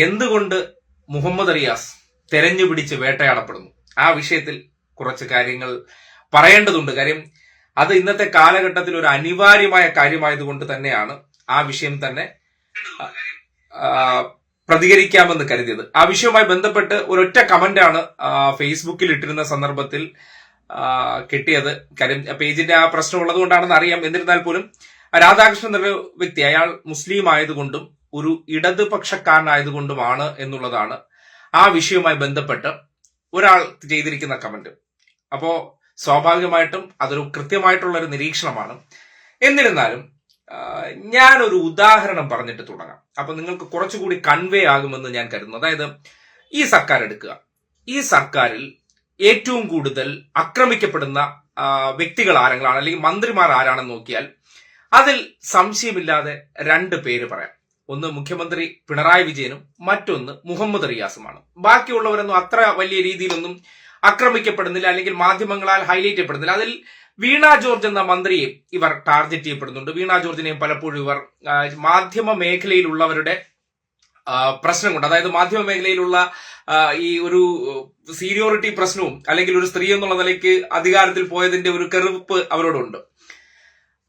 എന്തുകൊണ്ട് മുഹമ്മദ് റിയാസ് തെരഞ്ഞു പിടിച്ച് വേട്ടയാടപ്പെടുന്നു? ആ വിഷയത്തിൽ കുറച്ച് കാര്യങ്ങൾ പറയേണ്ടതുണ്ട്. കാര്യം അത് ഇന്നത്തെ കാലഘട്ടത്തിൽ ഒരു അനിവാര്യമായ കാര്യമായതുകൊണ്ട് തന്നെയാണ് ആ വിഷയം തന്നെ പ്രതികരിക്കാമെന്ന് കരുതിയത്. ആ വിഷയവുമായി ബന്ധപ്പെട്ട് ഒരൊറ്റ കമന്റാണ് ഫേസ്ബുക്കിൽ ഇട്ടിരുന്ന സന്ദർഭത്തിൽ കിട്ടിയത്. കാര്യം പേജിന്റെ ആ പ്രശ്നം ഉള്ളത് കൊണ്ടാണെന്ന് അറിയാം. എന്നിരുന്നാൽ പോലും രാധാകൃഷ്ണൻ എന്നൊരു വ്യക്തി, അയാൾ മുസ്ലിം ആയതുകൊണ്ടും ഒരു ഇടതുപക്ഷക്കാരനായതുകൊണ്ടുമാണ് എന്നുള്ളതാണ് ആ വിഷയവുമായി ബന്ധപ്പെട്ട് ഒരാൾ ചെയ്തിരിക്കുന്ന കമന്റ്. അപ്പോ സ്വാഭാവികമായിട്ടും അതൊരു കൃത്യമായിട്ടുള്ള ഒരു നിരീക്ഷണമാണ്. എന്നിരുന്നാലും ഞാനൊരു ഉദാഹരണം പറഞ്ഞിട്ട് തുടങ്ങാം. അപ്പൊ നിങ്ങൾക്ക് കുറച്ചുകൂടി കൺവേ ആകുമെന്ന് ഞാൻ കരുതുന്നു. അതായത് ഈ സർക്കാർ എടുക്കുക. ഈ സർക്കാരിൽ ഏറ്റവും കൂടുതൽ ആക്രമിക്കപ്പെടുന്ന വ്യക്തികൾ ആരെങ്കിലാണ്, അല്ലെങ്കിൽ മന്ത്രിമാർ ആരാണെന്ന് നോക്കിയാൽ അതിൽ സംശയമില്ലാതെ രണ്ട് പേര് പറയാം. ഒന്ന് മുഖ്യമന്ത്രി പിണറായി വിജയനും മറ്റൊന്ന് മുഹമ്മദ് റിയാസുമാണ്. ബാക്കിയുള്ളവരൊന്നും അത്ര വലിയ രീതിയിലൊന്നും ആക്രമിക്കപ്പെടുന്നില്ല, അല്ലെങ്കിൽ മാധ്യമങ്ങളാൽ ഹൈലൈറ്റ് ചെയ്യപ്പെടുന്നില്ല. അതിൽ വീണ ജോർജ് എന്ന മന്ത്രിയെ ഇവർ ടാർഗറ്റ് ചെയ്യപ്പെടുന്നുണ്ട്. വീണ ജോർജിനെയും പലപ്പോഴും ഇവർ മാധ്യമ മേഖലയിലുള്ളവരുടെ പ്രശ്നം കൊണ്ട്, അതായത് മാധ്യമ മേഖലയിലുള്ള ഈ ഒരു സീനിയോറിറ്റി പ്രശ്നവും അല്ലെങ്കിൽ ഒരു സ്ത്രീ എന്നുള്ള നിലയ്ക്ക് അധികാരത്തിൽ പോയതിന്റെ ഒരു കെറുപ്പ് അവരോടുണ്ട്.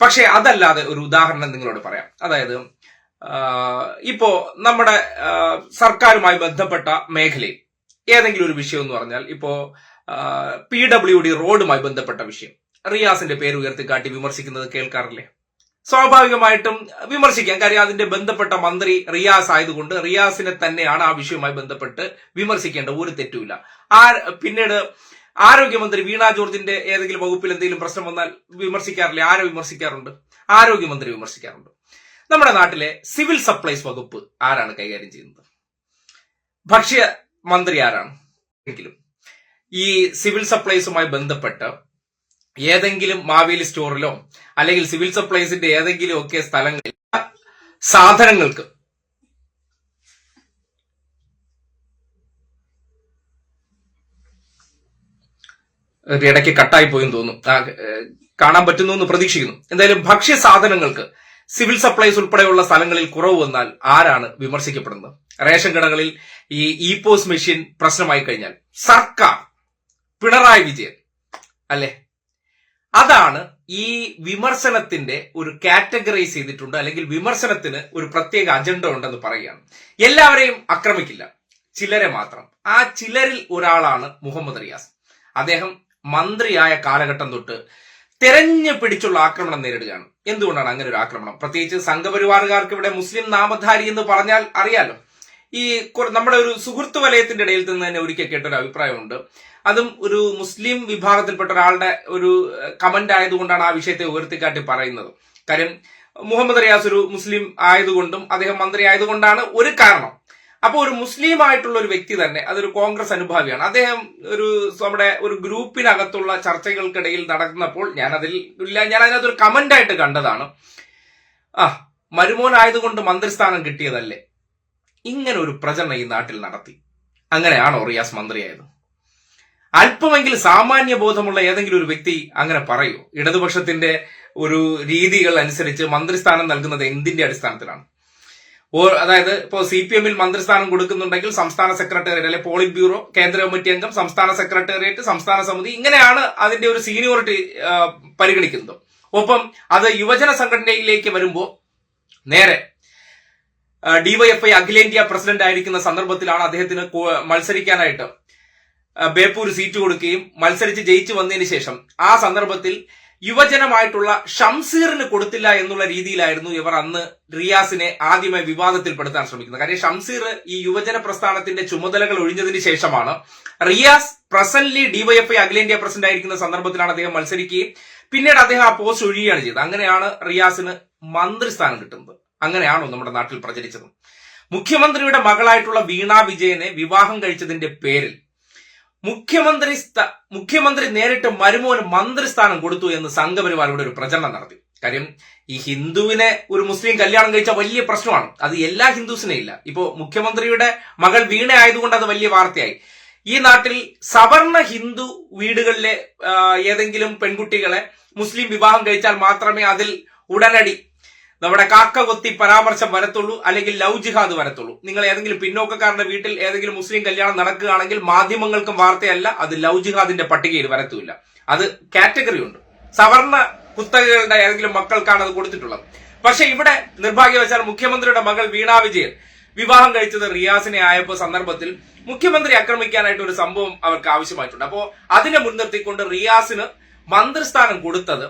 പക്ഷെ അതല്ലാതെ ഒരു ഉദാഹരണം നിങ്ങളോട് പറയാം. അതായത് ഇപ്പോ നമ്മുടെ സർക്കാരുമായി ബന്ധപ്പെട്ട മേഖലയിൽ ഏതെങ്കിലും ഒരു വിഷയം എന്ന് പറഞ്ഞാൽ, ഇപ്പോ PWD റോഡുമായി ബന്ധപ്പെട്ട വിഷയം റിയാസിന്റെ പേര് ഉയർത്തിക്കാട്ടി വിമർശിക്കുന്നത് കേൾക്കാറില്ലേ? സ്വാഭാവികമായിട്ടും വിമർശിക്കാം. കാര്യം അതിന്റെ ബന്ധപ്പെട്ട മന്ത്രി റിയാസ് ആയതുകൊണ്ട് റിയാസിനെ തന്നെയാണ് ആ വിഷയവുമായി ബന്ധപ്പെട്ട് വിമർശിക്കേണ്ട ഒരു തെറ്റുമില്ല. പിന്നീട് ആരോഗ്യമന്ത്രി വീണ ജോർജിന്റെ ഏതെങ്കിലും വകുപ്പിൽ എന്തെങ്കിലും പ്രശ്നം വന്നാൽ വിമർശിക്കാറില്ലേ? ആരെ വിമർശിക്കാറുണ്ട്? ആരോഗ്യമന്ത്രി വിമർശിക്കാറുണ്ട്. നമ്മുടെ നാട്ടിലെ സിവിൽ സപ്ലൈസ് വകുപ്പ് ആരാണ് കൈകാര്യം ചെയ്യുന്നത്? ഭക്ഷ്യ മന്ത്രി ആരാണ്? എങ്കിലും ഈ സിവിൽ സപ്ലൈസുമായി ബന്ധപ്പെട്ട് ഏതെങ്കിലും മാവേലി സ്റ്റോറിലോ അല്ലെങ്കിൽ സിവിൽ സപ്ലൈസിന്റെ ഏതെങ്കിലും ഒക്കെ സ്ഥലങ്ങളിൽ സാധനങ്ങൾക്ക് ഇടയ്ക്ക് കട്ടായി പോയെന്ന് തോന്നുന്നു, കാണാൻ പറ്റുന്നു എന്ന് പ്രതീക്ഷിക്കുന്നു. എന്തായാലും ഭക്ഷ്യ സാധനങ്ങൾക്ക് സിവിൽ സപ്ലൈസ് ഉൾപ്പെടെയുള്ള സ്ഥലങ്ങളിൽ കുറവ് വന്നാൽ ആരാണ് വിമർശിക്കപ്പെടുന്നത്? റേഷൻ കടകളിൽ ഈ പോസ് മെഷീൻ പ്രശ്നമായി കഴിഞ്ഞാൽ സർക്കാർ, പിണറായി വിജയൻ അല്ലെ? അതാണ് ഈ വിമർശനത്തിന്റെ ഒരു കാറ്റഗറൈസ് ചെയ്തിട്ടുണ്ട്, അല്ലെങ്കിൽ വിമർശനത്തിന് ഒരു പ്രത്യേക അജണ്ട ഉണ്ടെന്ന് പറയുകയാണ്. എല്ലാവരെയും ആക്രമിക്കില്ല, ചിലരെ മാത്രം. ആ ചിലരിൽ ഒരാളാണ് മുഹമ്മദ് റിയാസ്. അദ്ദേഹം മന്ത്രിയായ കാലഘട്ടം തൊട്ട് തെരഞ്ഞു പിടിച്ചുള്ള ആക്രമണം നേരിടുകയാണ്. എന്തുകൊണ്ടാണ് അങ്ങനെ ഒരു ആക്രമണം? പ്രത്യേകിച്ച് സംഘപരിവാറുകാർക്ക് ഇവിടെ മുസ്ലിം നാമധാരി എന്ന് പറഞ്ഞാൽ അറിയാലോ. ഈ നമ്മുടെ ഒരു സുഹൃത്ത് വലയത്തിന്റെ ഇടയിൽ നിന്ന് തന്നെ ഒരിക്കൽ കേട്ടൊരു അഭിപ്രായമുണ്ട്. അതും ഒരു മുസ്ലിം വിഭാഗത്തിൽപ്പെട്ട ഒരാളുടെ ഒരു കമന്റ് ആയതുകൊണ്ടാണ് ആ വിഷയത്തെ ഉയർത്തിക്കാട്ടി പറയുന്നത്. കാര്യം മുഹമ്മദ് റിയാസ് ഒരു മുസ്ലിം ആയതുകൊണ്ടും അദ്ദേഹം മന്ത്രി ആയതുകൊണ്ടാണ് ഒരു കാരണം. അപ്പൊ ഒരു മുസ്ലിം ആയിട്ടുള്ള ഒരു വ്യക്തി തന്നെ, അതൊരു കോൺഗ്രസ് അനുഭാവിയാണ്. അദ്ദേഹം നമ്മുടെ ഒരു ഗ്രൂപ്പിനകത്തുള്ള ചർച്ചകൾക്കിടയിൽ നടന്നപ്പോൾ ഞാൻ അതിനകത്തൊരു കമന്റ് ആയിട്ട് കണ്ടതാണ്, മരുമോനായതുകൊണ്ട് മന്ത്രിസ്ഥാനം കിട്ടിയതല്ലേ? ഇങ്ങനെ ഒരു പ്രചരണം ഈ നാട്ടിൽ നടത്തി. അങ്ങനെയാണോ റിയാസ് മന്ത്രിയായത്? അല്പമെങ്കിലും സാമാന്യ ബോധമുള്ള ഏതെങ്കിലും ഒരു വ്യക്തി അങ്ങനെ പറയൂ? ഇടതുപക്ഷത്തിന്റെ ഒരു രീതികൾ അനുസരിച്ച് മന്ത്രിസ്ഥാനം നൽകുന്നത് എന്തിന്റെ അടിസ്ഥാനത്തിലാണ്? അതായത് ഇപ്പോ CPM മന്ത്രിസ്ഥാനം കൊടുക്കുന്നുണ്ടെങ്കിൽ സംസ്ഥാന സെക്രട്ടേറിയറ്റ്, അല്ലെ പോളിറ്റ് ബ്യൂറോ, കേന്ദ്ര കമ്മിറ്റി അംഗം, സംസ്ഥാന സെക്രട്ടേറിയറ്റ്, സംസ്ഥാന സമിതി, ഇങ്ങനെയാണ് അതിന്റെ ഒരു സീനിയോറിറ്റി പരിഗണിക്കുന്നത്. ഒപ്പം അത് യുവജന സംഘടനയിലേക്ക് വരുമ്പോൾ നേരെ DYFI അഖിലേന്ത്യാ പ്രസിഡന്റ് ആയിരിക്കുന്ന സന്ദർഭത്തിലാണ് അദ്ദേഹത്തിന് മത്സരിക്കാനായിട്ട് ബേപ്പൂർ സീറ്റ് കൊടുക്കുകയും മത്സരിച്ച് ജയിച്ചു വന്നതിന് ശേഷം ആ സന്ദർഭത്തിൽ യുവജനമായിട്ടുള്ള ഷംസീറിന് കൊടുത്തില്ല എന്നുള്ള രീതിയിലായിരുന്നു ഇവർ അന്ന് റിയാസിനെ ആദ്യമായി വിവാദത്തിൽപ്പെടുത്താൻ ശ്രമിക്കുന്നത്. കാര്യം ഷംസീർ ഈ യുവജന പ്രസ്ഥാനത്തിന്റെ ചുമതലകൾ ഒഴിഞ്ഞതിന് ശേഷമാണ് റിയാസ് പ്രസന്റ്ലി DYFI അഖിലേന്ത്യാ പ്രസിഡന്റ് ആയിരിക്കുന്ന സന്ദർഭത്തിലാണ് അദ്ദേഹം മത്സരിക്കുകയും പിന്നീട് അദ്ദേഹം ആ പോസ്റ്റ് ഒഴിയുകയാണ് ചെയ്തത്. അങ്ങനെയാണ് റിയാസിന് മന്ത്രിസ്ഥാനം കിട്ടുന്നത്. അങ്ങനെയാണോ നമ്മുടെ നാട്ടിൽ പ്രചരിച്ചത്? മുഖ്യമന്ത്രിയുടെ മകളായിട്ടുള്ള വീണ വിജയനെ വിവാഹം കഴിച്ചതിന്റെ പേരിൽ മുഖ്യമന്ത്രി നേരിട്ട് മരുമോന് മന്ത്രിസ്ഥാനം കൊടുത്തു എന്ന് സംഘപരിവാരുടെ ഒരു പ്രചരണം നടത്തി. കാര്യം ഈ ഹിന്ദുവിനെ ഒരു മുസ്ലിം കല്യാണം കഴിച്ച വലിയ പ്രശ്നമാണ്. അത് എല്ലാ ഹിന്ദുസിനെ ഇല്ല. ഇപ്പോ മുഖ്യമന്ത്രിയുടെ മകൾ വീണ ആയതുകൊണ്ട് അത് വലിയ വാർത്തയായി. ഈ നാട്ടിൽ സവർണ ഹിന്ദു വീടുകളിലെ ഏതെങ്കിലും പെൺകുട്ടികളെ മുസ്ലിം വിവാഹം കഴിച്ചാൽ മാത്രമേ അതിൽ ഉടനടി നമ്മുടെ കാക്ക കൊത്തി പരാമർശം വരത്തുള്ളൂ, അല്ലെങ്കിൽ ലവ് ജിഹാദ് വരത്തുള്ളൂ. നിങ്ങൾ ഏതെങ്കിലും പിന്നോക്കക്കാരുടെ വീട്ടിൽ ഏതെങ്കിലും മുസ്ലിം കല്യാണം നടക്കുകയാണെങ്കിൽ മാധ്യമങ്ങൾക്കും വാർത്തയല്ല, അത് ലവ് ജിഹാദിന്റെ പട്ടികയിൽ വരത്തുമില്ല. അത് കാറ്റഗറി ഉണ്ട്. സവർണ കുത്തകകളുടെ ഏതെങ്കിലും മക്കൾക്കാണ് അത് കൊടുത്തിട്ടുള്ളത്. പക്ഷെ ഇവിടെ നിർഭാഗ്യവശാൽ മുഖ്യമന്ത്രിയുടെ മകൾ വീണ വിജയൻ വിവാഹം കഴിച്ചത് റിയാസിനെ ആയപ്പോൾ സന്ദർഭത്തിൽ മുഖ്യമന്ത്രി ആക്രമിക്കാനായിട്ട് ഒരു സംഭവം അവർക്ക് ആവശ്യമായിട്ടുണ്ട്. അപ്പോ അതിനെ മുൻനിർത്തിക്കൊണ്ട് റിയാസിന് മന്ത്രിസ്ഥാനം കൊടുത്തത്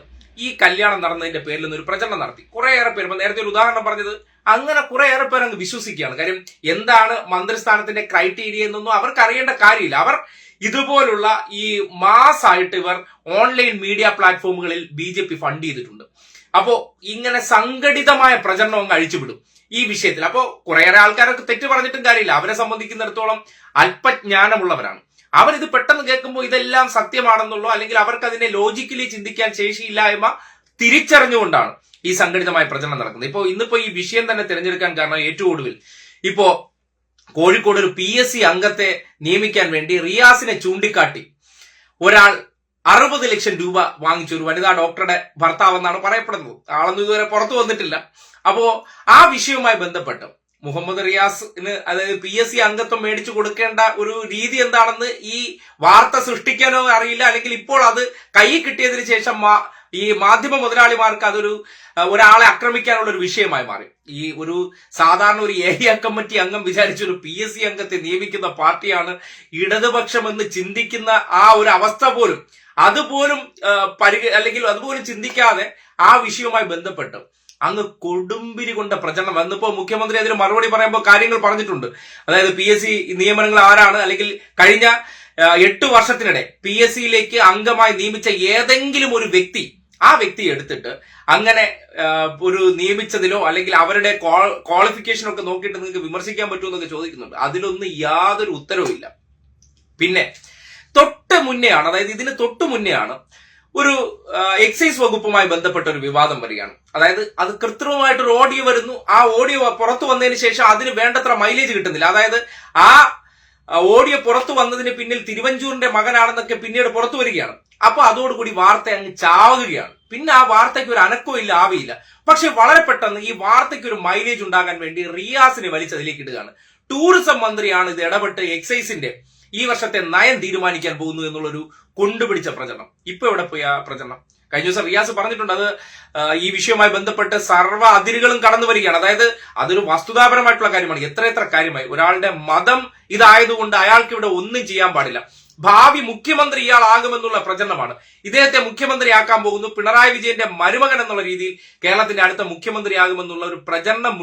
ഈ കല്യാണം നടന്നതിന്റെ പേരിൽ നിന്ന് ഒരു പ്രചരണം നടത്തി. കുറേയേറെ പേര്, നേരത്തെ ഒരു ഉദാഹരണം പറഞ്ഞത്, അങ്ങനെ കുറേയേറെ പേര് അങ്ങ് വിശ്വസിക്കുകയാണ്. കാര്യം എന്താണ് മന്ത്രിസ്ഥാനത്തിന്റെ ക്രൈറ്റീരിയ എന്നൊന്നും അവർക്ക് അറിയേണ്ട കാര്യമില്ല. അവർ ഇതുപോലുള്ള ഈ മാസ് ആയിട്ട് ഇവർ ഓൺലൈൻ മീഡിയ പ്ലാറ്റ്ഫോമുകളിൽ BJP ഫണ്ട് ചെയ്തിട്ടുണ്ട്. അപ്പോ ഇങ്ങനെ സംഘടിതമായ പ്രചരണം അങ്ങ് അഴിച്ചുവിടും ഈ വിഷയത്തിൽ. അപ്പോ കുറേയേറെ ആൾക്കാരൊക്കെ തെറ്റ് പറഞ്ഞിട്ടും കാര്യമില്ല. അവരെ സംബന്ധിക്കുന്നിടത്തോളം അല്പജ്ഞാനമുള്ളവരാണ്. അവരിത് പെട്ടെന്ന് കേൾക്കുമ്പോൾ ഇതെല്ലാം സത്യമാണെന്നുള്ളോ അല്ലെങ്കിൽ അവർക്ക് അതിനെ ലോജിക്കലി ചിന്തിക്കാൻ ശേഷിയില്ലായ്മ തിരിച്ചറിഞ്ഞുകൊണ്ടാണ് ഈ സംഘടിതമായ പ്രചരണം നടക്കുന്നത്. ഇന്നിപ്പോ ഈ വിഷയം തന്നെ തിരഞ്ഞെടുക്കാൻ കാരണം ഏറ്റവും ഒടുവിൽ ഇപ്പോ കോഴിക്കോട് ഒരു PSC അംഗത്തെ നിയമിക്കാൻ വേണ്ടി റിയാസിനെ ചൂണ്ടിക്കാട്ടി ഒരാൾ 60 ലക്ഷം രൂപ വാങ്ങിച്ച ഒരു വനിതാ ഡോക്ടറുടെ ഭർത്താവെന്നാണ് പറയപ്പെടുന്നത്. ആളൊന്നും ഇതുവരെ പുറത്തു വന്നിട്ടില്ല. അപ്പോ ആ വിഷയവുമായി ബന്ധപ്പെട്ട് മുഹമ്മദ് റിയാസിന്, അതായത് PSC അംഗത്വം മേടിച്ചു കൊടുക്കേണ്ട ഒരു രീതി എന്താണെന്ന് ഈ വാർത്ത സൃഷ്ടിക്കാനോ അറിയില്ല, അല്ലെങ്കിൽ ഇപ്പോൾ അത് കൈ കിട്ടിയതിനു ശേഷം ഈ മാധ്യമ മുതലാളിമാർക്ക് അതൊരു ഒരാളെ ആക്രമിക്കാനുള്ള ഒരു വിഷയമായി മാറി. ഈ ഒരു സാധാരണ ഒരു ഏരിയ കമ്മിറ്റി അംഗം വിചാരിച്ചൊരു PSC അംഗത്തെ നിയമിക്കുന്ന പാർട്ടിയാണ് ഇടതുപക്ഷം എന്ന് ചിന്തിക്കുന്ന ആ ഒരു അവസ്ഥ പോലും അതുപോലും ചിന്തിക്കാതെ ആ വിഷയവുമായി ബന്ധപ്പെട്ട് അങ്ങ് കൊടുമ്പിരി കൊണ്ട പ്രചരണം വന്നപ്പോ മുഖ്യമന്ത്രി അതിന് മറുപടി പറയുമ്പോൾ കാര്യങ്ങൾ പറഞ്ഞിട്ടുണ്ട്. അതായത് PSC നിയമനങ്ങൾ ആരാണ്, അല്ലെങ്കിൽ കഴിഞ്ഞ 8 വർഷത്തിനിടെ PSCയിലേക്ക് അംഗമായി നിയമിച്ച ഏതെങ്കിലും ഒരു വ്യക്തി, ആ വ്യക്തി എടുത്തിട്ട് അങ്ങനെ ഒരു നിയമിച്ചതിലോ അല്ലെങ്കിൽ അവരുടെ ക്വാളിഫിക്കേഷൻ ഒക്കെ നോക്കിയിട്ട് നിങ്ങൾക്ക് വിമർശിക്കാൻ പറ്റുമെന്നൊക്കെ ചോദിക്കുന്നുണ്ട്. അതിലൊന്നും യാതൊരു ഉത്തരവുമില്ല. പിന്നെ തൊട്ട് മുന്നെയാണ്, അതായത് ഇതിന് തൊട്ട് മുന്നെയാണ് ഒരു എക്സൈസ് വകുപ്പുമായി ബന്ധപ്പെട്ട ഒരു വിവാദം വരികയാണ്. അതായത് അത് കൃത്രിമമായിട്ടൊരു ഓഡിയോ വരുന്നു. ആ ഓഡിയോ പുറത്തു വന്നതിന് ശേഷം അതിന് വേണ്ടത്ര മൈലേജ് കിട്ടുന്നില്ല. അതായത് ആ ഓഡിയോ പുറത്തു വന്നതിന് പിന്നിൽ തിരുവഞ്ചൂരിന്റെ മകനാണെന്നൊക്കെ പിന്നീട് പുറത്തു വരികയാണ്. അപ്പൊ അതോടുകൂടി വാർത്ത അങ്ങ് ചാവുകയാണ്. പിന്നെ ആ വാർത്തയ്ക്ക് ഒരു അനക്കവും ഇല്ല, ആവിയില്ല. പക്ഷെ വളരെ പെട്ടെന്ന് ഈ വാർത്തയ്ക്ക് ഒരു മൈലേജ് ഉണ്ടാകാൻ വേണ്ടി റിയാസിനെ വലിച്ചതിലേക്ക് ഇടുകയാണ്. ടൂറിസം മന്ത്രിയാണ് ഇത് ഇടപെട്ട് എക്സൈസിന്റെ ഈ വർഷത്തെ നയം തീരുമാനിക്കാൻ പോകുന്നു എന്നുള്ളൊരു കൊണ്ടുപിടിച്ച പ്രചരണം. ഇപ്പൊ എവിടെ പോയി ആ പ്രചരണം? കഴിഞ്ഞ ദിവസം റിയാസ് പറഞ്ഞിട്ടുണ്ട്, അത് ഈ വിഷയവുമായി ബന്ധപ്പെട്ട് സർവ്വ അതിരുകളും കടന്നു വരികയാണ്. അതായത് അതൊരു വസ്തുതാപരമായിട്ടുള്ള കാര്യമാണ്. എത്ര കാര്യമായി ഒരാളുടെ മതം ഇതായതുകൊണ്ട് അയാൾക്ക് ഇവിടെ ഒന്നും ചെയ്യാൻ പാടില്ല. ഭാവി മുഖ്യമന്ത്രി ഇയാളാകുമെന്നുള്ള പ്രചരണമാണ്. ഇദ്ദേഹത്തെ മുഖ്യമന്ത്രിയാക്കാൻ പോകുന്നു, പിണറായി വിജയന്റെ മരുമകൻ എന്നുള്ള രീതിയിൽ കേരളത്തിന്റെ അടുത്ത മുഖ്യമന്ത്രിയാകുമെന്നുള്ള ഒരു പ്രചരണം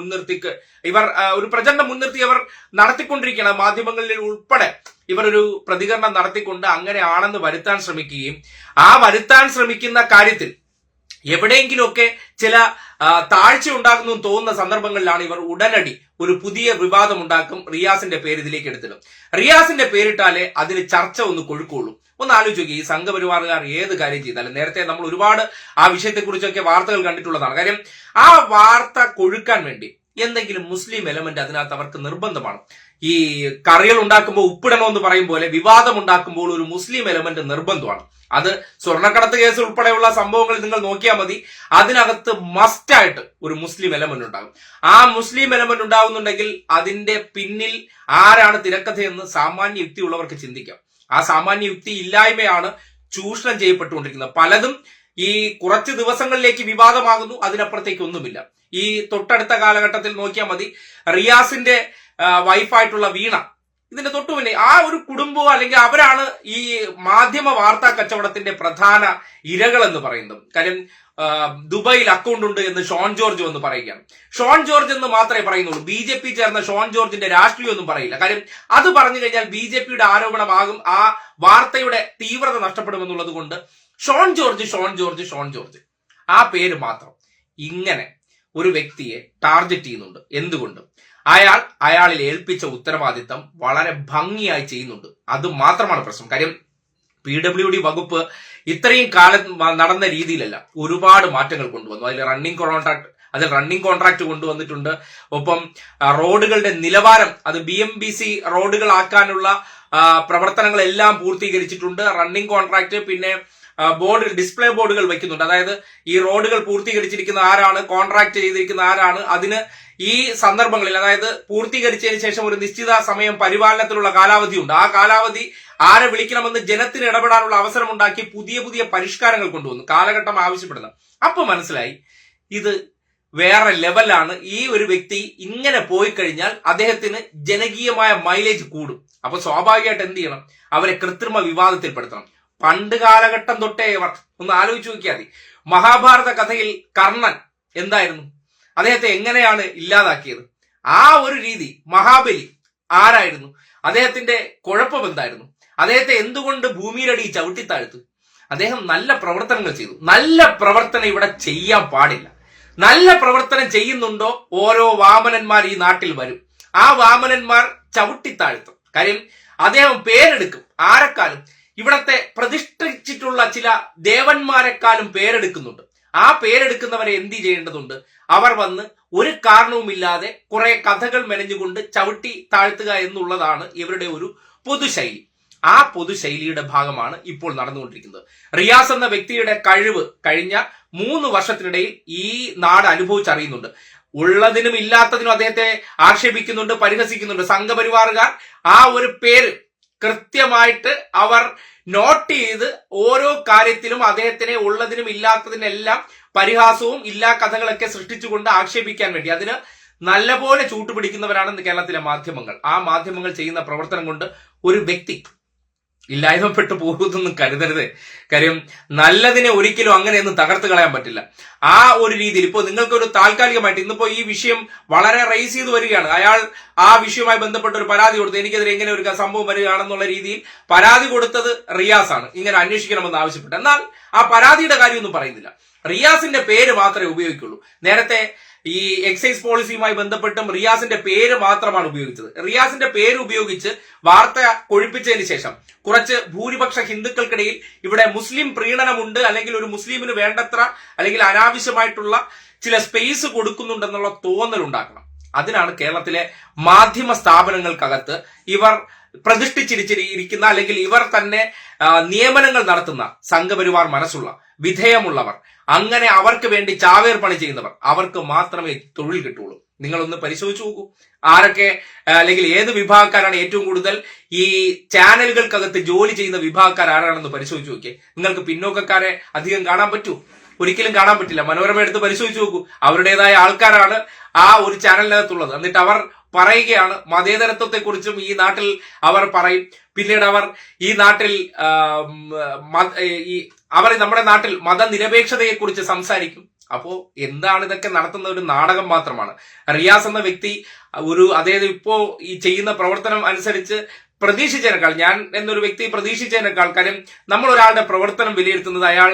മുൻനിർത്തി അവർ നടത്തിക്കൊണ്ടിരിക്കുകയാണ്. മാധ്യമങ്ങളിൽ ഉൾപ്പെടെ ഇവർ ഒരു പ്രതികരണം നടത്തിക്കൊണ്ട് അങ്ങനെ ആണെന്ന് വരുത്താൻ ശ്രമിക്കുകയും ആ വരുത്താൻ ശ്രമിക്കുന്ന കാര്യത്തിൽ എവിടെയെങ്കിലുമൊക്കെ ചില താഴ്ച ഉണ്ടാകുന്നു തോന്നുന്ന സന്ദർഭങ്ങളിലാണ് ഇവർ ഉടനടി ഒരു പുതിയ വിവാദം ഉണ്ടാക്കും, റിയാസിന്റെ പേര് ഇതിലേക്ക് എടുത്തിടും. റിയാസിന്റെ പേരിട്ടാലേ അതിന് ചർച്ച ഒന്ന് കൊഴുക്കുള്ളൂ. ഒന്ന് ആലോചിച്ച് നോക്കി, ഈ സംഘപരിവാറുകാർ ഏത് കാര്യം ചെയ്താലും, നേരത്തെ നമ്മൾ ഒരുപാട് ആ വിഷയത്തെക്കുറിച്ചൊക്കെ വാർത്തകൾ കണ്ടിട്ടുള്ളതാണ്. കാര്യം ആ വാർത്ത കൊഴുക്കാൻ വേണ്ടി എന്തെങ്കിലും മുസ്ലിം എലമെന്റ് അതിനകത്ത് അവർക്ക് നിർബന്ധമാണ്. ഈ കറികൾ ഉണ്ടാക്കുമ്പോൾ ഉപ്പിടണമെന്ന് പറയും പോലെ വിവാദം ഉണ്ടാക്കുമ്പോൾ ഒരു മുസ്ലിം എലമെന്റ് നിർബന്ധമാണ്. അത് സ്വർണ്ണക്കടത്ത് കേസ് ഉൾപ്പെടെയുള്ള സംഭവങ്ങൾ നിങ്ങൾ നോക്കിയാൽ മതി, അതിനകത്ത് മസ്റ്റായിട്ട് ഒരു മുസ്ലിം എലമെന്റ് ഉണ്ടാകും. ആ മുസ്ലിം എലമെന്റ് ഉണ്ടാകുന്നുണ്ടെങ്കിൽ അതിന്റെ പിന്നിൽ ആരാണ് തിരക്കഥയെന്ന് സാമാന്യ യുക്തിയുള്ളവർക്ക് ചിന്തിക്കാം. ആ സാമാന്യ യുക്തി ഇല്ലായ്മയാണ് ചൂഷണം ചെയ്യപ്പെട്ടുകൊണ്ടിരിക്കുന്നത്. പലതും ഈ കുറച്ച് ദിവസങ്ങളിലേക്ക് വിവാദമാകുന്നു, അതിനപ്പുറത്തേക്ക് ഒന്നുമില്ല. ഈ തൊട്ടടുത്ത കാലഘട്ടത്തിൽ നോക്കിയാൽ മതി, റിയാസിന്റെ വൈഫായിട്ടുള്ള വീണ, ഇതിന്റെ തൊട്ടുമുന്നേ ആ ഒരു കുടുംബവും അല്ലെങ്കിൽ അവരാണ് ഈ മാധ്യമ വാർത്താ കച്ചവടത്തിന്റെ പ്രധാന ഇരകൾ എന്ന് പറയുന്നത്. കാര്യം ദുബായിൽ അക്കൗണ്ട് ഉണ്ട് എന്ന് ഷോൺ ജോർജ് വന്ന് പറയുകയാണ്. ഷോൺ ജോർജ് എന്ന് മാത്രമേ പറയുന്നുള്ളൂ. BJP ചേർന്ന ഷോൺ ജോർജിന്റെ രാഷ്ട്രീയം ഒന്നും പറയില്ല. കാര്യം അത് പറഞ്ഞു കഴിഞ്ഞാൽ BJPയുടെ ആരോപണമാകും, ആ വാർത്തയുടെ തീവ്രത നഷ്ടപ്പെടുമെന്നുള്ളത് കൊണ്ട് ഷോൺ ജോർജ് ആ പേര് മാത്രം ഇങ്ങനെ ഒരു വ്യക്തിയെ ടാർഗറ്റ് ചെയ്യുന്നുണ്ട്. എന്തുകൊണ്ട്? അയാളിൽ ഏൽപ്പിച്ച ഉത്തരവാദിത്തം വളരെ ഭംഗിയായി ചെയ്യുന്നുണ്ട്. അത് മാത്രമാണ് പ്രശ്നം. കാര്യം PWD വകുപ്പ് ഇത്രയും കാലം നടന്ന രീതിയിലല്ല, ഒരുപാട് മാറ്റങ്ങൾ കൊണ്ടുവന്നു. അതിൽ റണ്ണിംഗ് കോൺട്രാക്ട് കൊണ്ടുവന്നിട്ടുണ്ട്. ഒപ്പം റോഡുകളുടെ നിലവാരം അത് BMBC റോഡുകളാക്കാനുള്ള പ്രവർത്തനങ്ങളെല്ലാം പൂർത്തീകരിച്ചിട്ടുണ്ട്. റണ്ണിംഗ് കോൺട്രാക്ട്, പിന്നെ ഡിസ്പ്ലേ ബോർഡുകൾ വെക്കുന്നുണ്ട്. അതായത് ഈ റോഡുകൾ പൂർത്തീകരിച്ചിരിക്കുന്ന ആരാണ്, കോൺട്രാക്ട് ചെയ്തിരിക്കുന്ന ആരാണ്, അതിന് ഈ സന്ദർഭങ്ങളിൽ അതായത് പൂർത്തീകരിച്ചതിന് ശേഷം ഒരു നിശ്ചിത സമയം പരിപാലനത്തിലുള്ള കാലാവധി ഉണ്ട്. ആ കാലാവധി ആരെ വിളിക്കണമെന്ന് ജനത്തിന് ഇടപെടാനുള്ള അവസരം ഉണ്ടാക്കി പുതിയ പുതിയ പരിഷ്കാരങ്ങൾ കൊണ്ടുവന്നു കാലഘട്ടം ആവശ്യപ്പെടുന്നത്. അപ്പൊ മനസ്സിലായി ഇത് വേറെ ലെവലാണ്. ഈ ഒരു വ്യക്തി ഇങ്ങനെ പോയി കഴിഞ്ഞാൽ അദ്ദേഹത്തിന് ജനകീയമായ മൈലേജ് കൂടും. അപ്പൊ സ്വാഭാവികമായിട്ട് എന്ത് ചെയ്യണം, അവരെ കൃത്രിമ വിവാദത്തിൽപ്പെടുത്തണം. പണ്ട് കാലഘട്ടം തൊട്ടേ ഒന്ന് ആലോചിച്ച് നോക്കിയാൽ മതി. മഹാഭാരത കഥയിൽ കർണൻ എന്തായിരുന്നു, അദ്ദേഹത്തെ എങ്ങനെയാണ് ഇല്ലാതാക്കിയത്? ആ ഒരു രീതി. മഹാബലി ആരായിരുന്നു, അദ്ദേഹത്തിന്റെ കുഴപ്പം എന്തായിരുന്നു, അദ്ദേഹത്തെ എന്തുകൊണ്ട് ഭൂമിയിലടി ചവിട്ടിത്താഴ്ത്തു? അദ്ദേഹം നല്ല പ്രവർത്തനങ്ങൾ ചെയ്തു. നല്ല പ്രവർത്തനം ഇവിടെ ചെയ്യാൻ പാടില്ല. നല്ല പ്രവർത്തനം ചെയ്യുന്നുണ്ടോ ഓരോ വാമനന്മാർ ഈ നാട്ടിൽ വരും. ആ വാമനന്മാർ ചവിട്ടിത്താഴ്ത്തും. കാര്യം അദ്ദേഹം പേരെടുക്കും. ആരെക്കാളും ഇവിടത്തെ പ്രതിഷ്ഠിച്ചിട്ടുള്ള ചില ദേവന്മാരെക്കാളും പേരെടുക്കുന്നുണ്ട്. ആ പേരെടുക്കുന്നവരെ എന്ത് ചെയ്യേണ്ടതുണ്ട്? അവർ വന്ന് ഒരു കാരണവുമില്ലാതെ കുറെ കഥകൾ മെനഞ്ഞുകൊണ്ട് ചവിട്ടി താഴ്ത്തുക എന്നുള്ളതാണ് ഇവരുടെ ഒരു പൊതുശൈലി. ആ പൊതുശൈലിയുടെ ഭാഗമാണ് ഇപ്പോൾ നടന്നുകൊണ്ടിരിക്കുന്നത്. റിയാസ് എന്ന വ്യക്തിയുടെ കഴിവ് കഴിഞ്ഞ 3 വർഷത്തിനിടയിൽ ഈ നാട് അനുഭവിച്ചറിയുന്നുണ്ട്. ഉള്ളതിനും ഇല്ലാത്തതിനും അദ്ദേഹത്തെ ആക്ഷേപിക്കുന്നുണ്ട്, പരിഹസിക്കുന്നുണ്ട്. സംഘപരിവാറുകാർ ആ ഒരു പേര് കൃത്യമായിട്ട് അവർ നോട്ട് ചെയ്ത് ഓരോ കാര്യത്തിലും അദ്ദേഹത്തിനെ ഉള്ളതിനും ഇല്ലാത്തതിനെല്ലാം പരിഹാസവും ഇല്ലാ കഥകളൊക്കെ സൃഷ്ടിച്ചുകൊണ്ട് ആക്ഷേപിക്കാൻ വേണ്ടി അതിന് നല്ലപോലെ ചൂട്ടുപിടിക്കുന്നവരാണ് കേരളത്തിലെ മാധ്യമങ്ങൾ. ആ മാധ്യമങ്ങൾ ചെയ്യുന്ന പ്രവർത്തനം കൊണ്ട് ഒരു വ്യക്തി ഇല്ലായ്മപ്പെട്ടു പോകുമെന്നൊന്നും കരുതരുത്. കാര്യം നല്ലതിനെ ഒരിക്കലും അങ്ങനെയൊന്നും തകർത്ത് കളയാൻ പറ്റില്ല. ആ ഒരു രീതിയിൽ ഇപ്പോൾ നിങ്ങൾക്കൊരു താൽക്കാലികമായിട്ട് ഇന്നിപ്പോ ഈ വിഷയം വളരെ റൈസ് ചെയ്ത് വരികയാണ്. അയാൾ ആ വിഷയവുമായി ബന്ധപ്പെട്ട ഒരു പരാതി കൊടുത്തു, എനിക്കെതിരെ ഇങ്ങനെ ഒരു സംഭവം വരികയാണെന്നുള്ള രീതിയിൽ പരാതി കൊടുത്തത് റിയാസ് ആണ്, ഇങ്ങനെ അന്വേഷിക്കണമെന്ന് ആവശ്യപ്പെട്ടു. എന്നാൽ ആ പരാതിയുടെ കാര്യമൊന്നും പറയുന്നില്ല. റിയാസിന്റെ പേര് മാത്രമേ ഉപയോഗിക്കുള്ളൂ. നേരത്തെ ഈ എക്സൈസ് പോളിസിയുമായി ബന്ധപ്പെട്ടും റിയാസിന്റെ പേര് മാത്രമാണ് ഉപയോഗിച്ചത്. റിയാസിന്റെ പേര് ഉപയോഗിച്ച് വാർത്ത കൊഴിപ്പിച്ചതിന് ശേഷം കുറച്ച് ഭൂരിപക്ഷ ഹിന്ദുക്കൾക്കിടയിൽ ഇവിടെ മുസ്ലിം പ്രീണനമുണ്ട്, അല്ലെങ്കിൽ ഒരു മുസ്ലിമിന് വേണ്ടത്ര അല്ലെങ്കിൽ അനാവശ്യമായിട്ടുള്ള ചില സ്പേസ് കൊടുക്കുന്നുണ്ടെന്നുള്ള തോന്നൽ ഉണ്ടാക്കണം. അതിനാണ് കേരളത്തിലെ മാധ്യമ സ്ഥാപനങ്ങൾക്കകത്ത് ഇവർ പ്രതിഷ്ഠിച്ചിരിക്കുന്ന അല്ലെങ്കിൽ ഇവർ തന്നെ നിയമനങ്ങൾ നടത്തുന്ന സംഘപരിവാർ മനസ്സുള്ള വിധേയമുള്ളവർ, അങ്ങനെ അവർക്ക് വേണ്ടി ചാവേർ പണി ചെയ്യുന്നവർ, അവർക്ക് മാത്രമേ തൊഴിൽ കിട്ടുള്ളൂ. നിങ്ങളൊന്ന് പരിശോധിച്ചു നോക്കൂ. ആരൊക്കെ അല്ലെങ്കിൽ ഏത് വിഭാഗക്കാരാണ് ഏറ്റവും കൂടുതൽ ഈ ചാനലുകൾക്കകത്ത് ജോലി ചെയ്യുന്ന വിഭാഗക്കാർ ആരാണെന്ന് പരിശോധിച്ചു നോക്കിയേ. നിങ്ങൾക്ക് പിന്നോക്കക്കാരെ അധികം കാണാൻ പറ്റൂ? ഒരിക്കലും കാണാൻ പറ്റില്ല. മനോരമ എടുത്ത് പരിശോധിച്ചു നോക്കൂ. അവരുടേതായ ആൾക്കാരാണ് ആ ഒരു ചാനലിനകത്തുള്ളത്. എന്നിട്ട് അവർ പറയുകയാണ് മതേതരത്വത്തെക്കുറിച്ചും ഈ നാട്ടിൽ അവർ പറയും. പിന്നീട് അവർ ഈ നാട്ടിൽ അവർ നമ്മുടെ നാട്ടിൽ മതനിരപേക്ഷതയെക്കുറിച്ച് സംസാരിക്കും. അപ്പോ എന്താണ് ഇതൊക്കെ നടത്തുന്ന ഒരു നാടകം മാത്രമാണ്. റിയാസ് എന്ന വ്യക്തി അതായത് ഇപ്പോ ഈ ചെയ്യുന്ന പ്രവർത്തനം അനുസരിച്ച് പ്രതീക്ഷിച്ചതിനേക്കാൾ, ഞാൻ എന്നൊരു വ്യക്തി പ്രതീക്ഷിച്ചതിനേക്കാൾ, കാര്യം നമ്മൾ ഒരാളുടെ പ്രവർത്തനം വിലയിരുത്തുന്നത് അയാൾ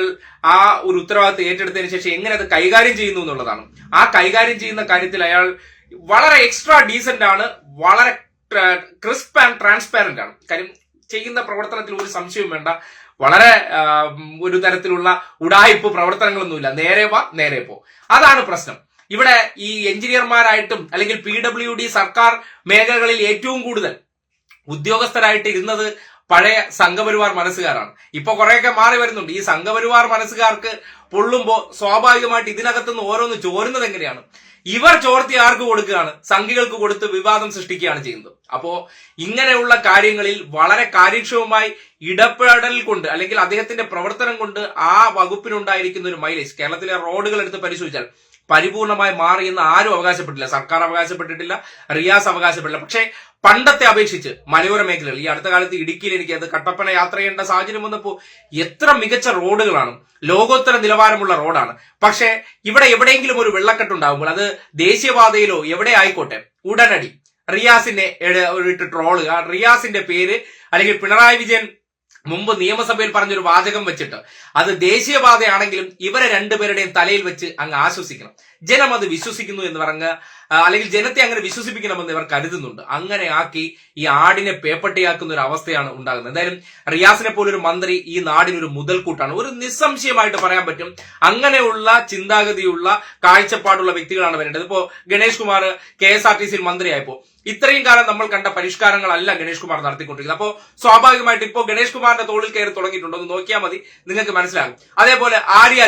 ആ ഒരു ഉത്തരവാദിത്തം ഏറ്റെടുത്തതിന് ശേഷം എങ്ങനെ അത് കൈകാര്യം ചെയ്യുന്നു എന്നുള്ളതാണ്. ആ കൈകാര്യം ചെയ്യുന്ന കാര്യത്തിൽ അയാൾ വളരെ എക്സ്ട്രാ ഡീസന്റ് ആണ്, വളരെ ക്രിസ്പ് ആൻഡ് ട്രാൻസ്പാരന്റ് ആണ്. കാര്യം ചെയ്യുന്ന പ്രവർത്തനത്തിൽ ഒരു സംശയവും വേണ്ട. വളരെ ഒരു തരത്തിലുള്ള ഉഡായിപ്പ് പ്രവർത്തനങ്ങളൊന്നുമില്ല. നേരെ വാ നേരെ പോ. അതാണ് പ്രശ്നം. ഇവിടെ ഈ എഞ്ചിനീയർമാരായിട്ടും അല്ലെങ്കിൽ PWD സർക്കാർ മേഖലകളിൽ ഏറ്റവും കൂടുതൽ ഉദ്യോഗസ്ഥരായിട്ട് ഇരുന്നത് പഴയ സംഘപരിവാർ മനസ്സുകാരാണ്. ഇപ്പൊ കുറെയൊക്കെ മാറി വരുന്നുണ്ട്. ഈ സംഘപരിവാർ മനസ്സുകാർക്ക് പൊള്ളുമ്പോ സ്വാഭാവികമായിട്ട് ഇതിനകത്തുനിന്ന് ഓരോന്ന് ചോരുന്നത് എങ്ങനെയാണ്? ഇവർ ചോർത്തി ആർക്ക് കൊടുക്കുകയാണ്? സംഘികൾക്ക് കൊടുത്ത് വിവാദം സൃഷ്ടിക്കുകയാണ് ചെയ്യുന്നത്. അപ്പോ ഇങ്ങനെയുള്ള കാര്യങ്ങളിൽ വളരെ കാര്യക്ഷമമായി ഇടപെടൽ കൊണ്ട് അല്ലെങ്കിൽ അദ്ദേഹത്തിന്റെ പ്രവർത്തനം കൊണ്ട് ആ വകുപ്പിനുണ്ടായിരിക്കുന്ന ഒരു മൈലേജ് കേരളത്തിലെ റോഡുകൾ എടുത്ത് പരിശോധിച്ചാൽ പരിപൂർണമായി മാറി എന്ന് ആരും അവകാശപ്പെട്ടില്ല. സർക്കാർ അവകാശപ്പെട്ടിട്ടില്ല, റിയാസ് അവകാശപ്പെട്ടില്ല. പക്ഷേ പണ്ടത്തെ അപേക്ഷിച്ച് മലയോര മേഖലകൾ, ഈ അടുത്ത കാലത്ത് ഇടുക്കിയിൽ എനിക്ക് അത് കട്ടപ്പന യാത്ര ചെയ്യേണ്ട സാഹചര്യം വന്നപ്പോൾ എത്ര മികച്ച റോഡുകളാണ്, ലോകോത്തര നിലവാരമുള്ള റോഡാണ്. പക്ഷേ ഇവിടെ എവിടെയെങ്കിലും ഒരു വെള്ളക്കെട്ടുണ്ടാകുമ്പോൾ അത് ദേശീയപാതയിലോ എവിടെ ആയിക്കോട്ടെ ഉടനടി റിയാസിനെ ഇട്ട് ട്രോളുക, റിയാസിന്റെ പേര് അല്ലെങ്കിൽ പിണറായി വിജയൻ മുമ്പ് നിയമസഭയിൽ പറഞ്ഞൊരു വാചകം വെച്ചിട്ട് അത് ദേശീയപാതയാണെങ്കിലും ഇവരെ രണ്ടുപേരുടെയും തലയിൽ വെച്ച് അങ്ങ് ആശ്വസിക്കണം. ജനം അത് വിശ്വസിക്കുന്നു എന്ന് പറഞ്ഞ് അല്ലെങ്കിൽ ജനത്തെ അങ്ങനെ വിശ്വസിപ്പിക്കണമെന്ന് ഇവർ കരുതുന്നുണ്ട്. അങ്ങനെ ആക്കി ഈ ആടിനെ പേപ്പട്ടിയാക്കുന്ന ഒരു അവസ്ഥയാണ് ഉണ്ടാകുന്നത്. എന്തായാലും റിയാസിനെ പോലൊരു മന്ത്രി ഈ നാടിനൊരു മുതൽക്കൂട്ടാണ്, ഒരു നിസ്സംശയമായിട്ട് പറയാൻ പറ്റും. അങ്ങനെയുള്ള ചിന്താഗതിയുള്ള കാഴ്ചപ്പാടുള്ള വ്യക്തികളാണ് വരേണ്ടത്. ഇപ്പോ ഗണേഷ് കുമാർ KSRTC മന്ത്രിയായപ്പോ ഇത്രയും കാലം നമ്മൾ കണ്ട പരിഷ്കാരങ്ങളല്ല ഗണേഷ് കുമാർ നടത്തിക്കൊണ്ടിരിക്കുന്നത്. അപ്പോൾ സ്വാഭാവികമായിട്ട് ഇപ്പോൾ ഗണേഷ് കുമാറിന്റെ തോളിൽ കയറി തുടങ്ങിയിട്ടുണ്ടോ എന്ന് നോക്കിയാൽ മതി, നിങ്ങൾക്ക് മനസ്സിലാകും. അതേപോലെ ആര്യ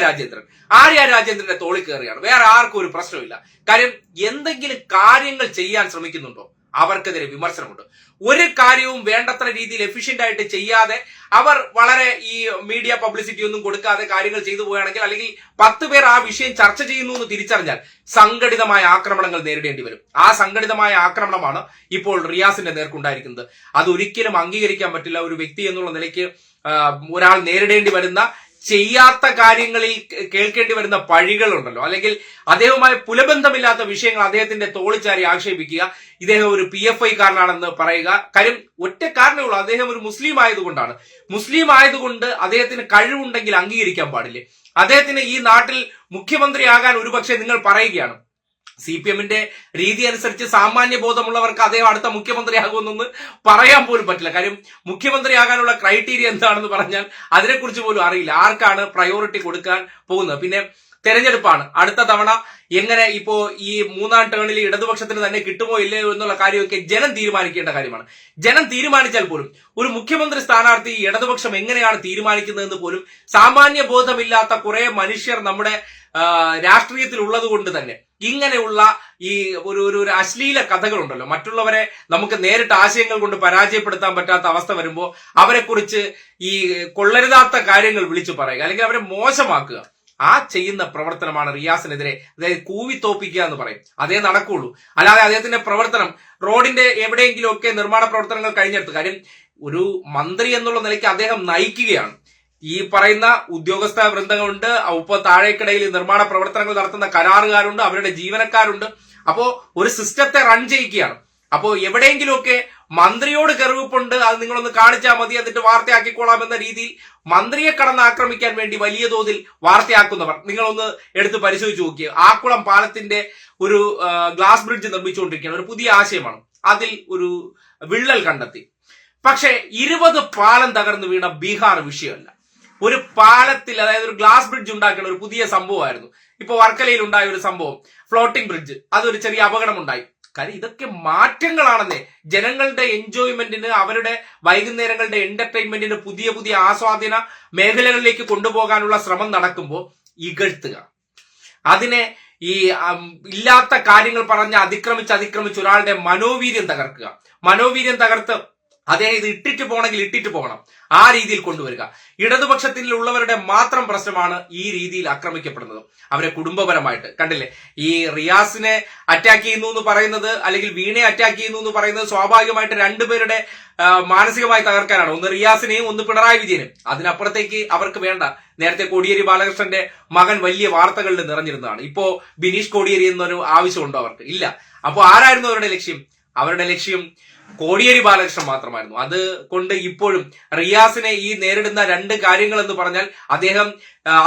രാജേന്ദ്രന്റെ തോളിൽ കയറിയാണ്. വേറെ ആർക്കും ഒരു പ്രശ്നമില്ല. കാര്യം എന്തെങ്കിലും കാര്യങ്ങൾ ചെയ്യാൻ ശ്രമിക്കുന്നുണ്ടോ അവർക്കെതിരെ വിമർശനമുണ്ട്. ഒരു കാര്യവും വേണ്ടത്ര രീതിയിൽ എഫിഷ്യന്റ് ആയിട്ട് ചെയ്യാതെ അവർ വളരെ ഈ മീഡിയ പബ്ലിസിറ്റി ഒന്നും കൊടുക്കാതെ കാര്യങ്ങൾ ചെയ്തു പോവുകയാണെങ്കിൽ, അല്ലെങ്കിൽ 10 പേർ ആ വിഷയം ചർച്ച ചെയ്യുന്നു എന്ന് തിരിച്ചറിഞ്ഞാൽ സംഘടിതമായ ആക്രമണങ്ങൾ നേരിടേണ്ടി വരും. ആ സംഘടിതമായ ആക്രമണമാണ് ഇപ്പോൾ റിയാസിന്റെ നേർക്കുണ്ടായിരിക്കുന്നത്. അതൊരിക്കലും അംഗീകരിക്കാൻ പറ്റില്ല. ഒരു വ്യക്തി എന്നുള്ള നിലയ്ക്ക് ഒരാൾ നേരിടേണ്ടി വരുന്ന, ചെയ്യാത്ത കാര്യങ്ങളിൽ കേൾക്കേണ്ടി വരുന്ന പഴികളുണ്ടല്ലോ, അല്ലെങ്കിൽ അദ്ദേഹവുമായി പുലബന്ധമില്ലാത്ത വിഷയങ്ങൾ അദ്ദേഹത്തിന്റെ തോളിച്ചാരി ആക്ഷേപിക്കുക, ഇദ്ദേഹം ഒരു PFI കാരനാണെന്ന് പറയുക. കാര്യം ഒറ്റ കാരണമേ ഉള്ളൂ, അദ്ദേഹം ഒരു മുസ്ലിം ആയതുകൊണ്ടാണ്. മുസ്ലിം ആയതുകൊണ്ട് അദ്ദേഹത്തിന് കഴിവുണ്ടെങ്കിൽ അംഗീകരിക്കാൻ പാടില്ലേ? അദ്ദേഹത്തിന് ഈ നാട്ടിൽ മുഖ്യമന്ത്രിയാകാൻ ഒരുപക്ഷെ നിങ്ങൾ പറയുകയാണ്, CPM-ന്റെ രീതി അനുസരിച്ച് സാമാന്യ ബോധമുള്ളവർക്ക് അദ്ദേഹം അടുത്ത മുഖ്യമന്ത്രിയാകുമെന്നൊന്ന് പറയാൻ പോലും പറ്റില്ല. കാര്യം മുഖ്യമന്ത്രിയാകാനുള്ള ക്രൈറ്റീരിയ എന്താണെന്ന് പറഞ്ഞാൽ അതിനെക്കുറിച്ച് പോലും അറിയില്ല, ആർക്കാണ് പ്രയോറിറ്റി കൊടുക്കാൻ പോകുന്നത്. പിന്നെ തെരഞ്ഞെടുപ്പാണ് അടുത്ത തവണ. എങ്ങനെ ഇപ്പോ ഈ 3-ാം ടേണിൽ ഇടതുപക്ഷത്തിന് തന്നെ കിട്ടുമോ ഇല്ലയോ എന്നുള്ള കാര്യമൊക്കെ ജനം തീരുമാനിക്കേണ്ട കാര്യമാണ്. ജനം തീരുമാനിച്ചാൽ പോലും ഒരു മുഖ്യമന്ത്രി സ്ഥാനാർത്ഥി ഇടതുപക്ഷം എങ്ങനെയാണ് തീരുമാനിക്കുന്നതെന്ന് പോലും സാമാന്യ ബോധമില്ലാത്ത കുറെ മനുഷ്യർ നമ്മുടെ രാഷ്ട്രീയത്തിൽ ഉള്ളത് കൊണ്ട് തന്നെ ഇങ്ങനെയുള്ള ഈ ഒരു അശ്ലീല കഥകളുണ്ടല്ലോ, മറ്റുള്ളവരെ നമുക്ക് നേരിട്ട് ആശയങ്ങൾ കൊണ്ട് പരാജയപ്പെടുത്താൻ പറ്റാത്ത അവസ്ഥ വരുമ്പോൾ അവരെക്കുറിച്ച് ഈ കൊള്ളരുതാത്ത കാര്യങ്ങൾ വിളിച്ചു പറയുക, അല്ലെങ്കിൽ അവരെ മോശമാക്കുക, ആ ചെയ്യുന്ന പ്രവർത്തനമാണ് റിയാസിനെതിരെ, അതായത് കൂവിത്തോപ്പിക്കുക എന്ന് പറയും, അതേ നടക്കുള്ളൂ. അല്ലാതെ അദ്ദേഹത്തിന്റെ പ്രവർത്തനം റോഡിന്റെ എവിടെയെങ്കിലും ഒക്കെ നിർമ്മാണ പ്രവർത്തനങ്ങൾ കഴിഞ്ഞെടുത്ത്, കാര്യം ഒരു മന്ത്രി എന്നുള്ള നിലയ്ക്ക് അദ്ദേഹം നയിക്കുകയാണ്. ഈ പറയുന്ന ഉദ്യോഗസ്ഥ വൃന്ദങ്ങളുണ്ട്, ഇപ്പൊ താഴേക്കിടയിൽ നിർമ്മാണ പ്രവർത്തനങ്ങൾ നടത്തുന്ന കരാറുകാരുണ്ട്, അവരുടെ ജീവനക്കാരുണ്ട്. അപ്പോ ഒരു സിസ്റ്റത്തെ റൺ ചെയ്യിക്കുകയാണ്. അപ്പോ എവിടെയെങ്കിലുമൊക്കെ മന്ത്രിയോട് കെറുവിപ്പുണ്ട്, അത് നിങ്ങളൊന്ന് കാണിച്ചാൽ മതി, എന്നിട്ട് വാർത്തയാക്കിക്കോളാം എന്ന രീതിയിൽ മന്ത്രിയെ കടന്ന് ആക്രമിക്കാൻ വേണ്ടി വലിയ തോതിൽ വാർത്തയാക്കുന്നവർ നിങ്ങളൊന്ന് എടുത്ത് പരിശോധിച്ച് നോക്കിയ ആക്കുളം പാലത്തിന്റെ ഒരു ഗ്ലാസ് ബ്രിഡ്ജ് നിർമ്മിച്ചുകൊണ്ടിരിക്കുകയാണ്, ഒരു പുതിയ ആശയമാണ്. അതിൽ ഒരു വിള്ളൽ കണ്ടെത്തി. പക്ഷെ 20 പാലം തകർന്നു വീണ ബീഹാർ വിഷയമല്ല, ഒരു പാലത്തിൽ, അതായത് ഒരു ഗ്ലാസ് ബ്രിഡ്ജ് ഉണ്ടാക്കുന്ന ഒരു പുതിയ സംഭവമായിരുന്നു. ഇപ്പൊ വർക്കലയിൽ ഉണ്ടായ ഒരു സംഭവം, ഫ്ലോട്ടിംഗ് ബ്രിഡ്ജ്, അതൊരു ചെറിയ അപകടം ഉണ്ടായി. കാര്യം ഇതൊക്കെ മാറ്റങ്ങളാണെന്നേ. ജനങ്ങളുടെ എൻജോയ്മെന്റിന്, അവരുടെ വൈകുന്നേരങ്ങളുടെ എന്റർടൈൻമെന്റിന് പുതിയ പുതിയ ആസ്വാദന മേഖലകളിലേക്ക് കൊണ്ടുപോകാനുള്ള ശ്രമം നടക്കുമ്പോൾ ഇകഴ്ത്തുക, അതിനെ ഈ ഇല്ലാത്ത കാര്യങ്ങൾ പറഞ്ഞ് അതിക്രമിച്ച് ഒരാളുടെ മനോവീര്യം തകർക്കുക, മനോവീര്യം തകർത്ത് അദ്ദേഹം ഇത് ഇട്ടിട്ട് പോകണമെങ്കിൽ ഇട്ടിട്ട് പോകണം, ആ രീതിയിൽ കൊണ്ടുവരിക. ഇടതുപക്ഷത്തിലുള്ളവരുടെ മാത്രം പ്രശ്നമാണ് ഈ രീതിയിൽ ആക്രമിക്കപ്പെടുന്നത്, അവരെ കുടുംബപരമായിട്ട്. കണ്ടില്ലേ, ഈ റിയാസിനെ അറ്റാക്ക് ചെയ്യുന്നു എന്ന് പറയുന്നത്, അല്ലെങ്കിൽ വീണയെ അറ്റാക്ക് ചെയ്യുന്നു എന്ന് പറയുന്നത് സ്വാഭാവികമായിട്ട് രണ്ടുപേരുടെ മാനസികമായി തകർക്കാനാണ്. ഒന്ന് റിയാസിനെയും ഒന്ന് പിണറായി വിജയനും. അതിനപ്പുറത്തേക്ക് അവർക്ക് വേണ്ട. നേരത്തെ കോടിയേരി ബാലകൃഷ്ണന്റെ മകൻ വലിയ വാർത്തകളിൽ നിറഞ്ഞിരുന്നതാണ്. ഇപ്പോ ബിനീഷ് കോടിയേരി എന്നൊരു ആവശ്യമുണ്ടോ അവർക്ക്? ഇല്ല. അപ്പോ ആരായിരുന്നു അവരുടെ ലക്ഷ്യം? അവരുടെ ലക്ഷ്യം കോടിയേരി ബാലകൃഷ്ണൻ മാത്രമായിരുന്നു. അത് കൊണ്ട് ഇപ്പോഴും റിയാസിനെ ഈ നേരിടുന്ന 2 കാര്യങ്ങൾ എന്ന് പറഞ്ഞാൽ,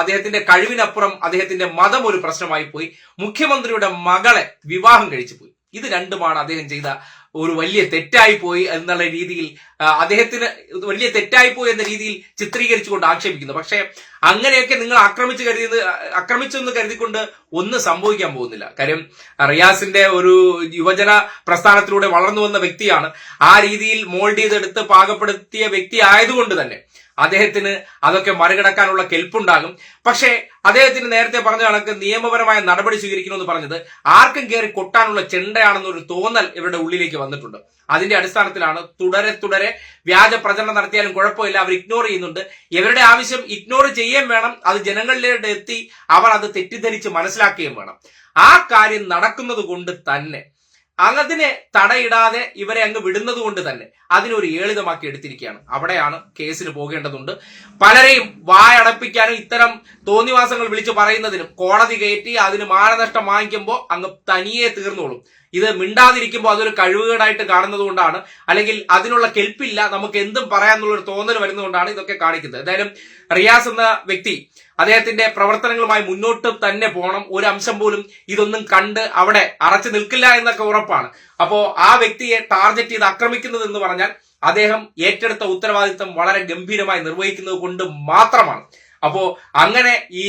അദ്ദേഹത്തിന്റെ കഴിവിനപ്പുറം അദ്ദേഹത്തിന്റെ മതം ഒരു പ്രശ്നമായി പോയി, മുഖ്യമന്ത്രിയുടെ മകളെ വിവാഹം കഴിച്ചു പോയി. ഇത് രണ്ടുമാണ് അദ്ദേഹം ചെയ്ത ഒരു വലിയ തെറ്റായി പോയി എന്നുള്ള രീതിയിൽ, അദ്ദേഹത്തിന് വലിയ തെറ്റായി പോയി എന്ന രീതിയിൽ ചിത്രീകരിച്ചുകൊണ്ട് ആക്ഷേപിക്കുന്നു. പക്ഷെ അങ്ങനെയൊക്കെ നിങ്ങൾ ആക്രമിച്ചെന്ന് കരുതിക്കൊണ്ട് ഒന്നും സംഭവിക്കാൻ പോകുന്നില്ല. കാര്യം റിയാസിന്റെ ഒരു യുവജന പ്രസ്ഥാനത്തിലൂടെ വളർന്നു വന്ന വ്യക്തിയാണ്. ആ രീതിയിൽ മോൾഡ് ചെയ്തെടുത്ത് പാകപ്പെടുത്തിയ വ്യക്തി ആയതുകൊണ്ട് തന്നെ അദ്ദേഹത്തിന് അതൊക്കെ മറികടക്കാനുള്ള കെൽപ്പുണ്ടാകും. പക്ഷേ അദ്ദേഹത്തിന് നേരത്തെ പറഞ്ഞ കണക്ക് നിയമപരമായ നടപടി സ്വീകരിക്കണമെന്ന് പറഞ്ഞത് ആർക്കും കയറി കൊട്ടാനുള്ള ചെണ്ടയാണെന്നൊരു തോന്നൽ ഇവരുടെ ഉള്ളിലേക്ക് വന്നിട്ടുണ്ട്. അതിന്റെ അടിസ്ഥാനത്തിലാണ് തുടരെ വ്യാജ പ്രചരണം നടത്തിയാലും കുഴപ്പമില്ല, അവർ ഇഗ്നോർ ചെയ്യുന്നുണ്ട്. ഇവരുടെ ആവശ്യം ഇഗ്നോർ ചെയ്യുകയും വേണം, അത് ജനങ്ങളിലേക്ക് എത്തി അവർ അത് തെറ്റിദ്ധരിച്ച് മനസ്സിലാക്കുകയും വേണം. ആ കാര്യം നടക്കുന്നത് കൊണ്ട് തന്നെ, അതിനെ തടയിടാതെ ഇവരെ അങ്ങ് വിടുന്നത് കൊണ്ട് തന്നെ അതിനൊരു ഏളിതമാക്കി എടുത്തിരിക്കുകയാണ്. അവിടെയാണ് കേസിന് പോകേണ്ടതുണ്ട്. പലരെയും വായടപ്പിക്കാനും ഇത്തരം തോന്നിവാസങ്ങൾ വിളിച്ചു പറയുന്നതിനും കോടതി കയറ്റി അതിന് മാനനഷ്ടം വാങ്ങിക്കുമ്പോൾ അങ്ങ് തനിയെ തീർന്നോളും. ഇത് മിണ്ടാതിരിക്കുമ്പോൾ അതൊരു കഴിവുകേടായിട്ട് കാണുന്നത് കൊണ്ടാണ്, അല്ലെങ്കിൽ അതിനുള്ള കെൽപ്പില്ല, നമുക്ക് എന്തും പറയാന്നുള്ളൊരു തോന്നൽ വരുന്നതുകൊണ്ടാണ് ഇതൊക്കെ കാണിക്കുന്നത്. എന്തായാലും റിയാസ് എന്ന വ്യക്തി അദ്ദേഹത്തിന്റെ പ്രവർത്തനങ്ങളുമായി മുന്നോട്ട് തന്നെ പോകണം. ഒരു അംശം പോലും ഇതൊന്നും കണ്ട് അവിടെ അറച്ചു നിൽക്കില്ല എന്നൊക്കെ ഉറപ്പാണ്. അപ്പോ ആ വ്യക്തിയെ ടാർഗറ്റ് ചെയ്ത് ആക്രമിക്കുന്നത് എന്ന് പറഞ്ഞാൽ അദ്ദേഹം ഏറ്റെടുത്ത ഉത്തരവാദിത്തം വളരെ ഗംഭീരമായി നിർവഹിക്കുന്നത് കൊണ്ട് മാത്രമാണ്. അപ്പോ അങ്ങനെ ഈ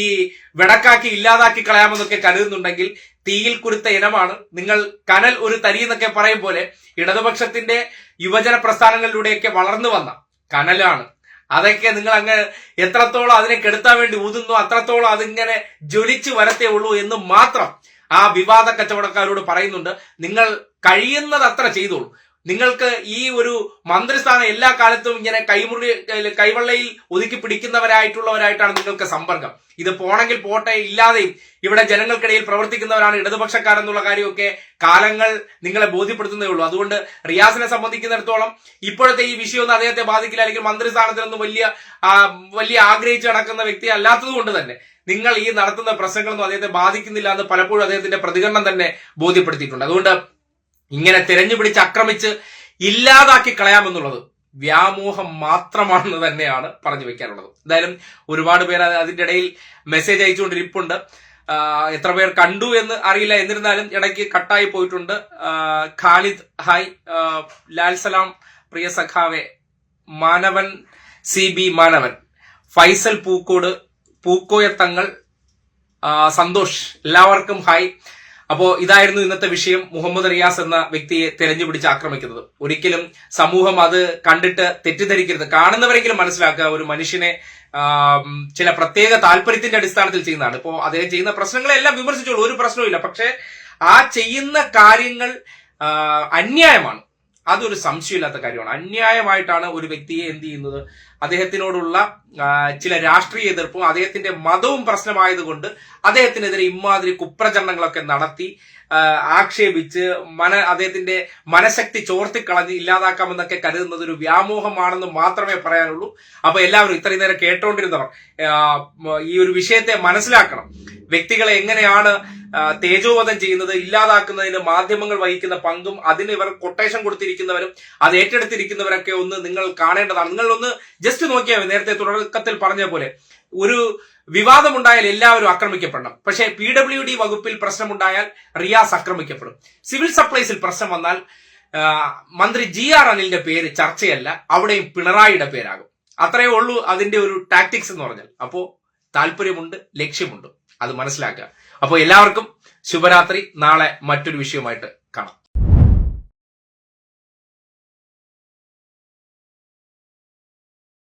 വെടക്കാക്കി ഇല്ലാതാക്കി കളയാമെന്നൊക്കെ കരുതുന്നുണ്ടെങ്കിൽ തീയിൽ കുരുത്ത ഇനമാണ് നിങ്ങൾ. കനൽ ഒരു തരി എന്നൊക്കെ പറയും പോലെ ഇടതുപക്ഷത്തിന്റെ യുവജന പ്രസ്ഥാനങ്ങളിലൂടെയൊക്കെ വളർന്നു വന്ന കനലാണ്. അതൊക്കെ നിങ്ങൾ അങ്ങ് എത്രത്തോളം അതിനെ കെടുത്താൻ വേണ്ടി ഊതുന്നു അത്രത്തോളം അതിങ്ങനെ ജ്വലിച്ചു വരത്തേ ഉള്ളൂ എന്ന് മാത്രം ആ വിവാദ കച്ചവടക്കാരോട് പറയുന്നുണ്ട്. നിങ്ങൾ കഴിയുന്നത് അത്ര ചെയ്തോളൂ. നിങ്ങൾക്ക് ഈ ഒരു മന്ത്രിസ്ഥാനം എല്ലാ കാലത്തും ഇങ്ങനെ കൈവെള്ളയിൽ ഒതുക്കി പിടിക്കുന്നവരായിട്ടുള്ളവരായിട്ടാണ് നിങ്ങൾക്ക് സമ്പർക്കം. ഇത് പോണെങ്കിൽ പോട്ടെ, ഇല്ലാതെയും ഇവിടെ ജനങ്ങൾക്കിടയിൽ പ്രവർത്തിക്കുന്നവരാണ് ഇടതുപക്ഷക്കാരെന്നുള്ള കാര്യമൊക്കെ കാലങ്ങൾ നിങ്ങളെ ബോധ്യപ്പെടുത്തുന്നേ ഉള്ളൂ. അതുകൊണ്ട് റിയാസിനെ സംബന്ധിക്കുന്നിടത്തോളം ഇപ്പോഴത്തെ ഈ വിഷയമൊന്നും അദ്ദേഹത്തെ ബാധിക്കില്ല, അല്ലെങ്കിൽ മന്ത്രിസ്ഥാനത്തിനൊന്നും വലിയ ആഗ്രഹിച്ച് നടക്കുന്ന വ്യക്തി അല്ലാത്തത് കൊണ്ട് തന്നെ നിങ്ങൾ ഈ നടത്തുന്ന പ്രശ്നങ്ങളൊന്നും അദ്ദേഹത്തെ ബാധിക്കുന്നില്ല എന്ന് പലപ്പോഴും അദ്ദേഹത്തിന്റെ പ്രതികരണം തന്നെ ബോധ്യപ്പെടുത്തിയിട്ടുണ്ട്. അതുകൊണ്ട് ഇങ്ങനെ തിരഞ്ഞുപിടിച്ച് ആക്രമിച്ച് ഇല്ലാതാക്കി കളയാമെന്നുള്ളത് വ്യാമോഹം മാത്രമാണെന്ന് തന്നെയാണ് പറഞ്ഞു വെക്കാനുള്ളത്. എന്തായാലും ഒരുപാട് പേർ അതിന്റെ ഇടയിൽ മെസ്സേജ് അയച്ചുകൊണ്ടിരിപ്പുണ്ട്. എത്ര പേർ കണ്ടു എന്ന് അറിയില്ല, എന്നിരുന്നാലും ഇടയ്ക്ക് കട്ടായി പോയിട്ടുണ്ട്. ഖാലിദ് ഹായ്, ലാൽ സലാം, പ്രിയ സഖാവെ, മാനവൻ CB മാനവൻ, ഫൈസൽ പൂക്കോട്, പൂക്കോയത്തങ്ങൾ, സന്തോഷ്, എല്ലാവർക്കും ഹായ്. അപ്പോ ഇതായിരുന്നു ഇന്നത്തെ വിഷയം. മുഹമ്മദ് റിയാസ് എന്ന വ്യക്തിയെ തെരഞ്ഞുപിടിച്ച് ആക്രമിക്കുന്നത്. ഒരിക്കലും സമൂഹം അത് കണ്ടിട്ട് തെറ്റിദ്ധരിക്കരുത്. കാണുന്നവരെങ്കിലും മനസ്സിലാക്കുക, ഒരു മനുഷ്യനെ ചില പ്രത്യേക താല്പര്യത്തിന്റെ അടിസ്ഥാനത്തിൽ ചെയ്യുന്നതാണ്. ഇപ്പോ അദ്ദേഹം ചെയ്യുന്ന പ്രശ്നങ്ങളെല്ലാം വിമർശിച്ചോളൂ, ഒരു പ്രശ്നവുമില്ല. പക്ഷെ ആ ചെയ്യുന്ന കാര്യങ്ങൾ അന്യായമാണ്, അതൊരു സംശയമില്ലാത്ത കാര്യമാണ്. അന്യായമായിട്ടാണ് ഒരു വ്യക്തിയെ എന്ത് ചെയ്യുന്നത്, അദ്ദേഹത്തിനോടുള്ള ചില രാഷ്ട്രീയ എതിർപ്പും അദ്ദേഹത്തിന്റെ മതവും പ്രശ്നമായതുകൊണ്ട് അദ്ദേഹത്തിനെതിരെ ഇമാതിരി കുപ്രചരണങ്ങളൊക്കെ നടത്തി ആക്ഷേപിച്ച് അദ്ദേഹത്തിന്റെ മനഃശക്തി ചോർത്തിക്കളഞ്ഞ് ഇല്ലാതാക്കാമെന്നൊക്കെ കരുതുന്നത് ഒരു വ്യാമോഹമാണെന്ന് മാത്രമേ പറയാനുള്ളൂ. അപ്പൊ എല്ലാവരും ഇത്രയും നേരം കേട്ടോണ്ടിരുന്നവർ ഈ ഒരു വിഷയത്തെ മനസ്സിലാക്കണം. വ്യക്തികളെ എങ്ങനെയാണ് തേജോവധം ചെയ്യുന്നത്, ഇല്ലാതാക്കുന്നതിന് മാധ്യമങ്ങൾ വഹിക്കുന്ന പങ്കും അതിന് ഇവർ കൊട്ടേഷൻ കൊടുത്തിരിക്കുന്നവരും അത് ഏറ്റെടുത്തിരിക്കുന്നവരൊക്കെ ഒന്ന് നിങ്ങൾ കാണേണ്ടതാണ്. നിങ്ങൾ ഒന്ന് ജസ്റ്റ് നോക്കിയാൽ മതി. നേരത്തെ തുടക്കത്തിൽ പറഞ്ഞ പോലെ ഒരു വിവാദമുണ്ടായാൽ എല്ലാവരും ആക്രമിക്കപ്പെടണം. പക്ഷേ PWD വകുപ്പിൽ പ്രശ്നമുണ്ടായാൽ റിയാസ് ആക്രമിക്കപ്പെടും. സിവിൽ സപ്ലൈസിൽ പ്രശ്നം വന്നാൽ മന്ത്രി GR അനിലിന്റെ പേര് ചർച്ചയല്ല, അവിടെയും പിണറായിയുടെ പേരാകും. അത്രയേ ഉള്ളൂ അതിന്റെ ഒരു ടാക്ടിക്സ് എന്ന് പറഞ്ഞാൽ. അപ്പോ താല്പര്യമുണ്ട്, ലക്ഷ്യമുണ്ട്, അത് മനസ്സിലാക്കുക. അപ്പോൾ എല്ലാവർക്കും ശുഭരാത്രി. നാളെ മറ്റൊരു വിഷയവുമായിട്ട് കാണാം.